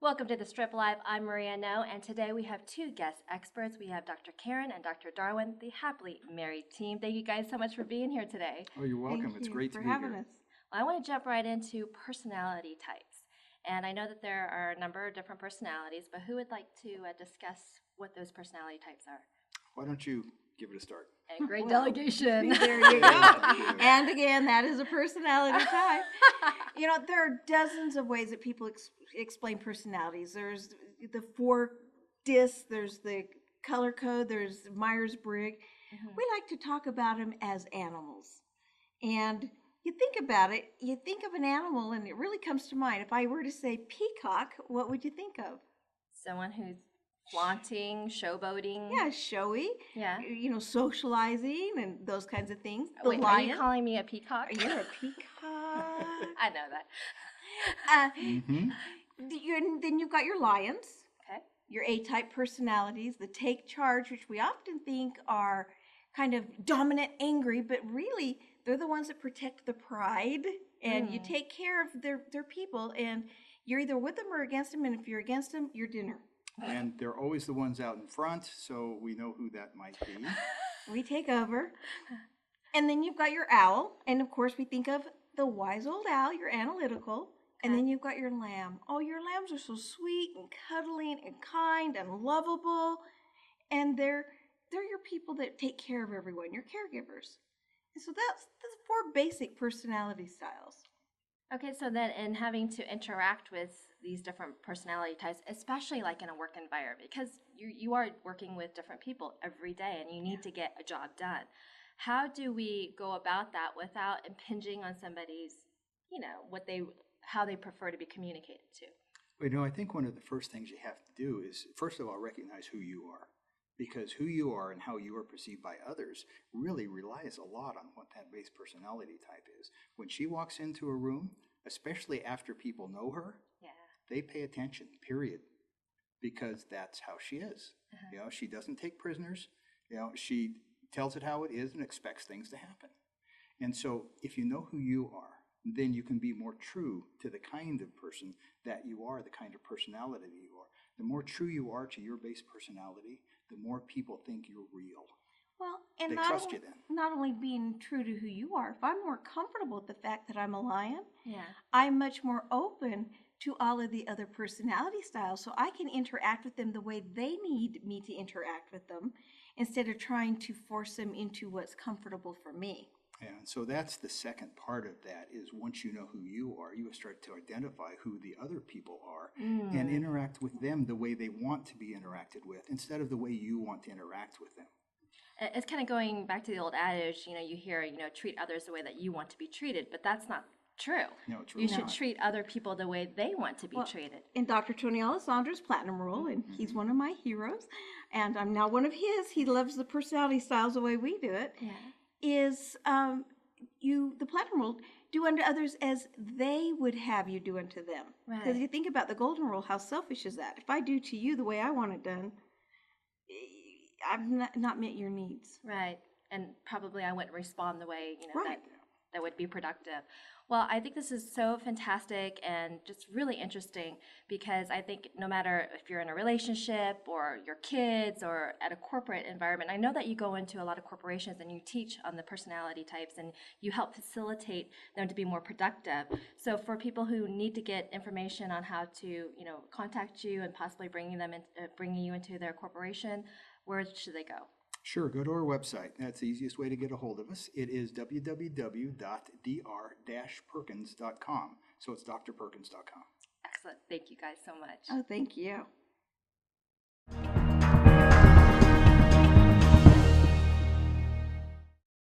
Welcome to the Strip Live. I'm Maria No, and today we have two guest experts. We have Dr. Karen and Dr. Darwin, the happily married team. Thank you guys so much for being here today. Oh, you're welcome. It's great to be here. Well, I want to jump right into personality types. And I know that there are a number of different personalities, but who would like to discuss what those personality types are? Why don't you give it a start? And great delegation. There you go. And again, that is a personality type. You know, there are dozens of ways that people explain personalities. There's the 4 discs, there's the color code, there's Myers-Briggs. Mm-hmm. We like to talk about them as animals. And you think about it, you think of an animal, and it really comes to mind. If I were to say peacock, what would you think of? Someone who's flaunting, showboating. Yeah, showy. Yeah. You know, socializing and those kinds of things. Wait, lion. Are you calling me a peacock? You're a peacock. I know that. Then you've got your lions. Okay. Your A-type personalities, the take charge, which we often think are kind of dominant, angry, but really they're the ones that protect the pride, and you take care of their people, and you're either with them or against them, and if you're against them, you're dinner. And they're always the ones out in front, so we know who that might be. We take over. And then you've got your owl, and of course we think of the wise old owl, you're analytical. And then you've got your lamb. Oh, your lambs are so sweet and cuddling and kind and lovable. And they're your people that take care of everyone, your caregivers. And so that's 4 basic personality styles. Okay, so then in having to interact with these different personality types, especially like in a work environment, because you are working with different people every day and you need to get a job done. How do we go about that without impinging on somebody's, how they prefer to be communicated to? Well, I think one of the first things you have to do is, first of all, recognize who you are. Because who you are and how you are perceived by others really relies a lot on what that base personality type is. When she walks into a room, especially after people know her, they pay attention, period. Because that's how she is. She doesn't take prisoners. She tells it how it is and expects things to happen. And so if you know who you are, then you can be more true to the kind of person that you are, the kind of personality that you are. The more true you are to your base personality, the more people think you're real. Well, and they trust you then. Not only being true to who you are, if I'm more comfortable with the fact that I'm a lion, yeah, I'm much more open to all of the other personality styles, so I can interact with them the way they need me to interact with them, instead of trying to force them into what's comfortable for me. Yeah, and so that's the second part of that, is once you know who you are, you start to identify who the other people are and interact with them the way they want to be interacted with, instead of the way you want to interact with them. It's kind of going back to the old adage, you hear, treat others the way that you want to be treated, but that's not true. No, it's really You should treat other people the way they want to be treated. In Dr. Tony Alessandro's Platinum Rule, and he's one of my heroes, and I'm now one of his, he loves the personality styles the way we do it, is the Platinum Rule, do unto others as they would have you do unto them. Because you think about the Golden Rule, how selfish is that? If I do to you the way I want it done, I've not met your needs. Right. And probably I wouldn't respond the way, that would be productive. Well, I think this is so fantastic and just really interesting, because I think no matter if you're in a relationship or your kids or at a corporate environment, I know that you go into a lot of corporations and you teach on the personality types and you help facilitate them to be more productive. So for people who need to get information on how to, contact you and possibly bringing you into their corporation, where should they go? Sure, go to our website. That's the easiest way to get a hold of us. It is www.dr-perkins.com. So it's drperkins.com. Excellent. Thank you guys so much. Oh, thank you.